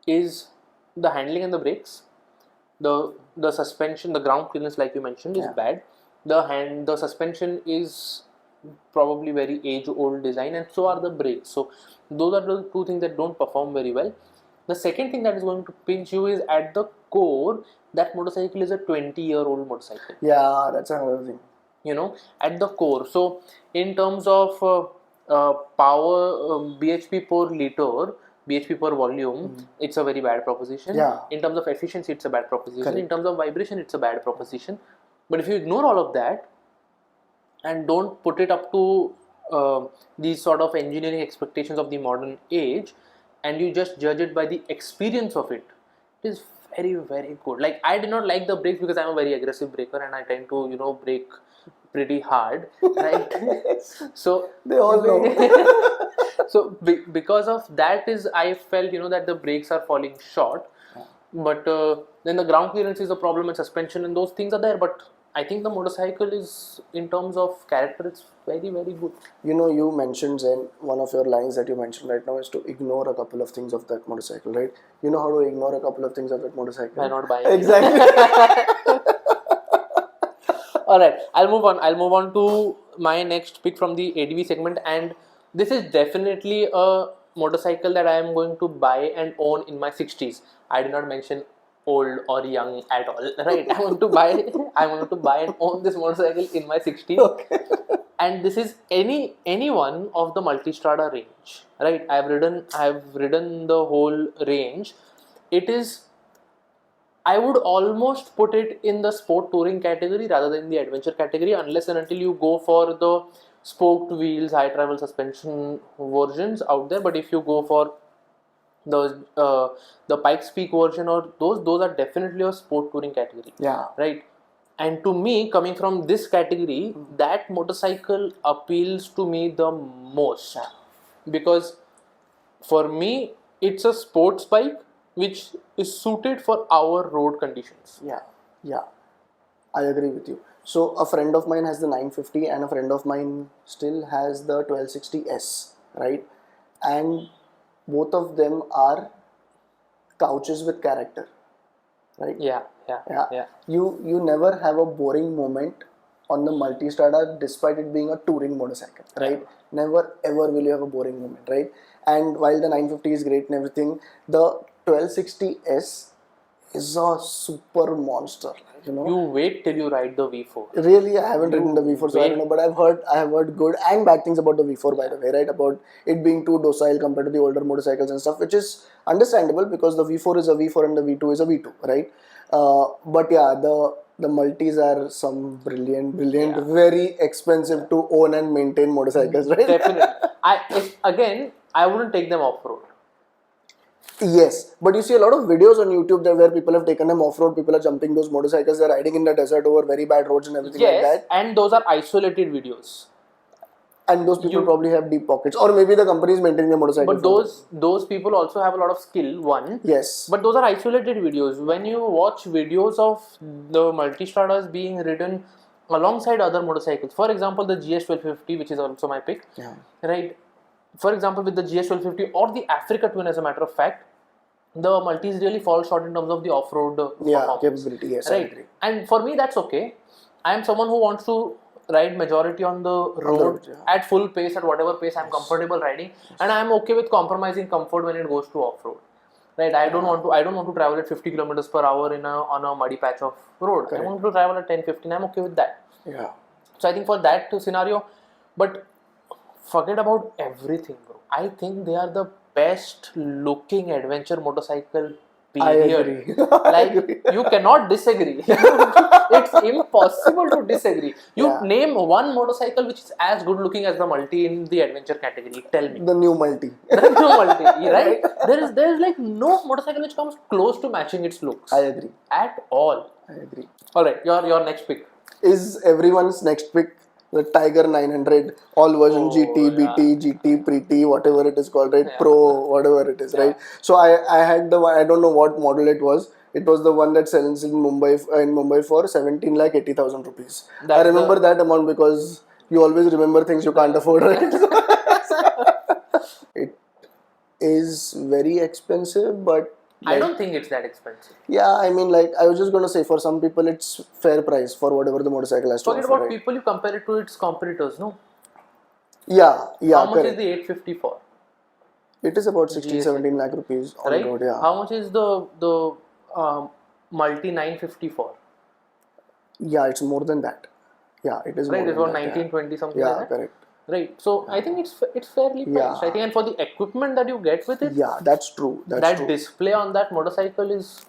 is the handling and the brakes. The suspension, the ground clearance, like you mentioned, is Yeah. bad. The suspension is probably very age old design, and so are the brakes. So those are the two things that don't perform very well. The second thing that is going to pinch you is at the core, that motorcycle is a 20-year-old motorcycle, Yeah, that's another thing. at the core. So in terms of power, bhp per liter, bhp per volume, it's a very bad proposition. Yeah. In terms of efficiency, it's a bad proposition. Correct. In terms of vibration, it's a bad proposition. But if you ignore all of that and don't put it up to these sort of engineering expectations of the modern age, and you just judge it by the experience of it, it is very, very good. Like, I did not like the brakes because I'm a very aggressive braker and I tend to brake pretty hard, right? So They all know. so because of that is I felt that the brakes are falling short. But then the ground clearance is a problem, and suspension and those things are there. But I think the motorcycle is, in terms of character, it's very, very good. You mentioned, Zen, one of your lines that you mentioned right now is to ignore a couple of things of that motorcycle, right? You know how to ignore a couple of things of that motorcycle? By not buying it. Exactly. All right, I'll move on to my next pick from the ADV segment, and this is definitely a motorcycle that I am going to buy and own in my 60s. I did not mention old or young at all, right? I'm going to buy and own this motorcycle in my 60s. Okay. And this is any one of the Multistrada range, right? I've ridden the whole range. It is, I would almost put it in the sport touring category rather than the adventure category, unless and until you go for the spoked wheels, high travel suspension versions out there. But if you go for the Pikes Peak version or those are definitely a sport touring category. Yeah. Right. And to me, coming from this category, that motorcycle appeals to me the most, because for me it's a sports bike which is suited for our road conditions. Yeah. I agree with you. So a friend of mine has the 950 and a friend of mine still has the 1260S, right? And both of them are couches with character, right? Yeah. You never have a boring moment on the Multistrada despite it being a touring motorcycle, right? Never ever will you have a boring moment, right? And while the 950 is great and everything, the 1260S is a super monster, You wait till you ride the V4. Really, I haven't ridden the V4, so I don't wait. know. But I have heard good and bad things about the V4, by the way, right? About it being too docile compared to the older motorcycles and stuff, which is understandable because the V4 is a V4 and the V2 is a V2, right? But yeah, the multis are some brilliant, very expensive to own and maintain motorcycles, right? Definitely. I wouldn't take them off road. Yes, but you see a lot of videos on YouTube there where people have taken them off-road, people are jumping those motorcycles, they're riding in the desert over very bad roads and everything like that. And those are isolated videos. And those people probably have deep pockets, or maybe the company is maintaining the motorcycle. But those people also have a lot of skill, one. Yes. But those are isolated videos. When you watch videos of the Multistradas being ridden alongside other motorcycles, for example, the GS1250, which is also my pick, right? For example, with the GS1250 or the Africa Twin, as a matter of fact, the multis really fall short in terms of the off-road capability. Yes, right? I agree. And for me, that's okay. I am someone who wants to ride majority on the road at full pace, at whatever pace I'm comfortable riding, and I'm okay with compromising comfort when it goes to off-road. Right? I don't want to travel at 50 kilometers per hour on a muddy patch of road. I want to travel at 10-15. I'm okay with that. Yeah. So I think for that scenario, but forget about everything, bro. I think they are the best looking adventure motorcycle, period. I agree. Like, you cannot disagree. It's impossible to disagree. Name one motorcycle which is as good looking as the multi in the adventure category. Tell me. The new multi. The new multi, right? There is like no motorcycle which comes close to matching its looks. I agree. At all. I agree. Alright, your next pick. Is everyone's next pick the Tiger 900, all version GT, BT, GT, Pre-T, whatever it is called, right? Pro, whatever it is, right? So I had the one, I don't know what model it was. It was the one that sells in Mumbai for 17,80,000 rupees. I remember that amount because you always remember things you can't afford, right? is very expensive, but I don't think it's that expensive. yeah, I mean, like I was just gonna say, for some people it's fair price for whatever the motorcycle has to Forget offer, about right? people, you compare it to its competitors, no? Yeah, yeah, How much is correct. the 850 for? It is about 16, GSA, 17 lakh rupees on right? road, yeah. How much is the multi 950 for? Yeah, it's more than that. Yeah, it is Right, more it's than about that, yeah. 1920 something like Yeah, that. correct. Right, so I think it's fairly priced. I Yeah, think, and for the equipment that you get with it, yeah, that's true. That's that true. display on that motorcycle is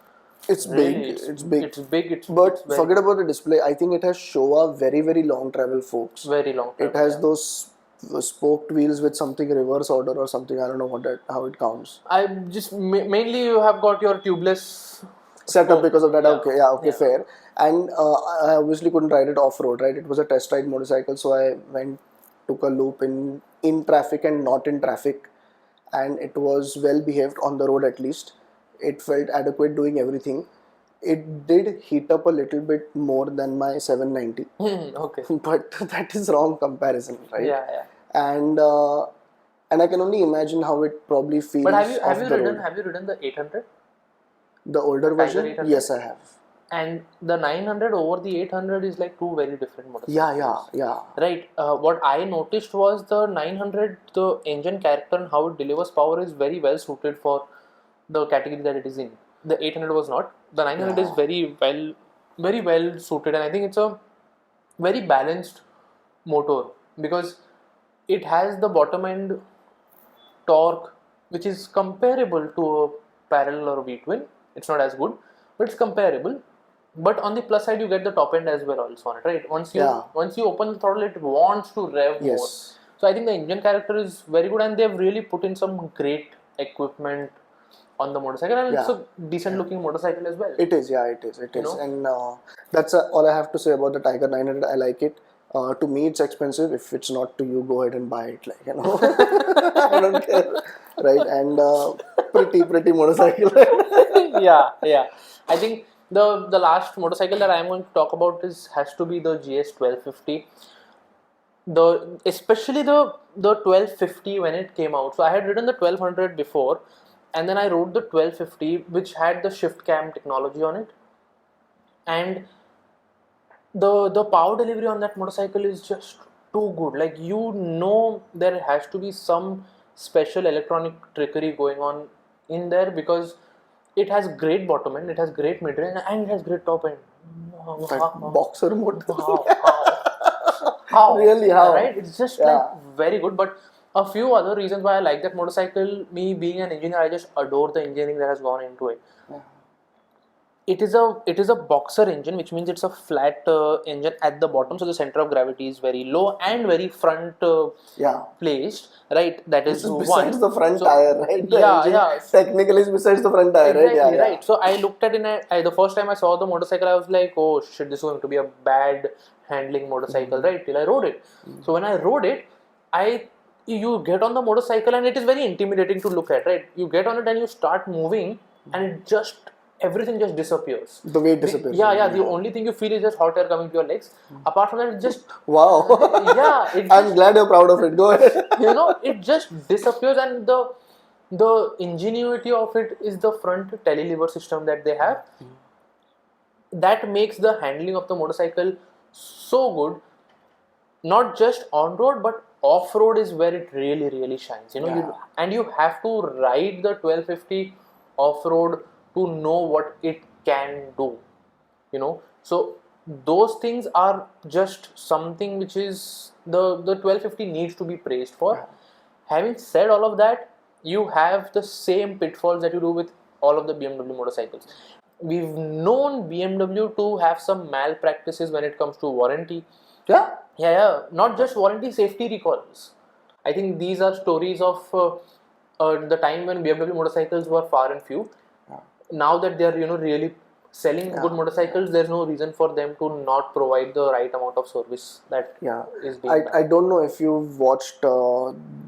It's really big. It's big. it's big. It's But very forget about the display. I think it has Showa very, very long travel forks. very long It travel. has Yeah. those spoked wheels with something reverse order or something. I don't know how it counts. I just mainly you have got your tubeless Setup spoke. because of that. Yeah, Okay, yeah, okay, yeah. fair. And I obviously couldn't ride it off road, right? It was a test ride motorcycle, so I went, took a loop in traffic and not in traffic, and it was well behaved on the road at least. It felt adequate doing everything. It did heat up a little bit more than my 790, Okay. but that is wrong comparison, right? Yeah, yeah. And and I can only imagine how it probably But feels have off you the ridden road. the 800, The the older Tiger version, 800? yes, I have. And the 900 over the 800 is like two very different Yeah, yeah, motorcycles. yeah. Right. What I noticed was the 900, the engine character and how it delivers power is very well suited for the category that it is in. The 800 was not. The 900 is Yeah. very well suited, and I think it's a very balanced motor because it has the bottom end torque which is comparable to a parallel or a V-twin. It's not as good, but it's comparable. But on the plus side, you get the top end as well also on it, right? Yeah. Once you open the throttle, it wants to rev more. Yes. So I think the engine character is very good, and they've really put in some great equipment on the motorcycle, and it's Yeah. a decent looking motorcycle as well. It is. Yeah. It is. It You is. know, And that's all I have to say about the Tiger 900. I like it. To me, it's expensive. If it's not to you, go ahead and buy it. Like, I don't care, right? And pretty motorcycle. yeah, yeah. I think the last motorcycle that I'm going to talk about has to be the GS 1250. Especially the 1250 when it came out. So I had ridden the 1200 before, and then I rode the 1250, which had the shift cam technology on it, and the power delivery on that motorcycle is just too good. Like, there has to be some special electronic trickery going on in there because it has great bottom end, it has great mid range, and it has great top end. That boxer motor. How? Really, how? Right? It's just like very good. But a few other reasons why I like that motorcycle. Me being an engineer, I just adore the engineering that has gone into it. It is a boxer engine, which means it's a flat engine at the bottom, so the center of gravity is very low and very front Yeah. placed. Right, that is Just one. besides the front So, tire, right? The yeah, engine yeah. technically is besides the front tire, right? Exactly, Yeah, right. So I looked at the first time I saw the motorcycle, I was like, oh shit, this is going to be a bad handling motorcycle, right? Till I rode it. So when I rode it, you get on the motorcycle and it is very intimidating to look at, right? You get on it and you start moving, and everything just disappears. The weight disappears. Yeah. The only thing you feel is just hot air coming to your legs. Apart from that, it just Wow. yeah. I'm glad you're proud of it. Go ahead. It just disappears, and the ingenuity of it is the front telelever system that they have that makes the handling of the motorcycle so good. Not just on road but off road is where it really shines. You have to ride the 1250 off road to know what it can do. So those things are just something which is the 1250 needs to be praised for. Having said all of that, you have the same pitfalls that you do with all of the BMW motorcycles. We've known BMW to have some malpractices when it comes to warranty. Yeah. Yeah. Not just warranty, safety recalls. I think these are stories of the time when BMW motorcycles were far and few. Now that they are really selling good motorcycles, there's no reason for them to not provide the right amount of service that is being done. I don't know if you've watched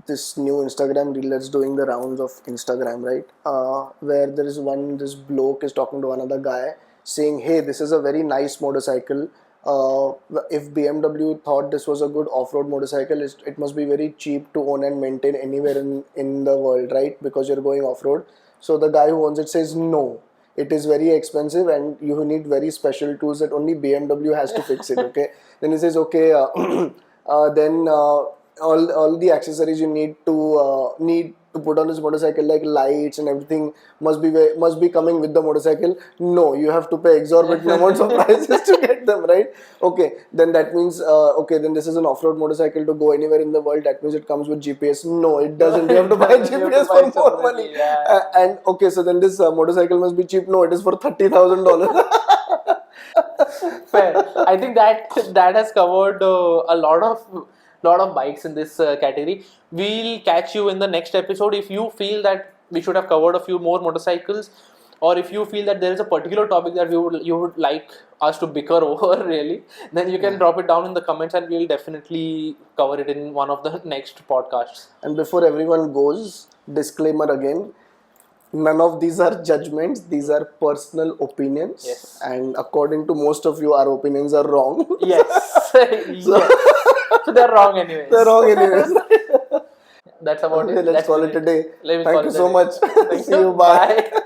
this new Instagram reel that's doing the rounds of Instagram, right? Where this bloke is talking to another guy saying, hey, this is a very nice motorcycle, if BMW thought this was a good off-road motorcycle, it must be very cheap to own and maintain anywhere in the world, right? Because you're going off-road. So the guy who owns it says no. It is very expensive and you need very special tools that only BMW has to fix it. Okay. Then he says, okay, then all the accessories you need to put on this motorcycle, like lights and everything, must be coming with the motorcycle. No, you have to pay exorbitant amounts of prices to get them, right? Okay, then that means okay, then this is an off-road motorcycle to go anywhere in the world. That means it comes with GPS. No, it doesn't. You have to buy GPS for more money. And okay, so then this motorcycle must be cheap. No, it is for $30,000. Fair. I think that has covered a lot of bikes in this category. We'll catch you in the next episode. If you feel that we should have covered a few more motorcycles, or if you feel that there is a particular topic that you would like us to bicker over, really, then you can drop it down in the comments, and we'll definitely cover it in one of the next podcasts. And before everyone goes, disclaimer again. None of these are judgments, these are personal opinions. Yes. And according to most of you, our opinions are wrong. Yes. Yes. So they're wrong anyways. They're wrong anyways. That's about Okay, it. let's call it a day. Let me Thank call you it a so day. much. Thank See you. you. Bye. Bye.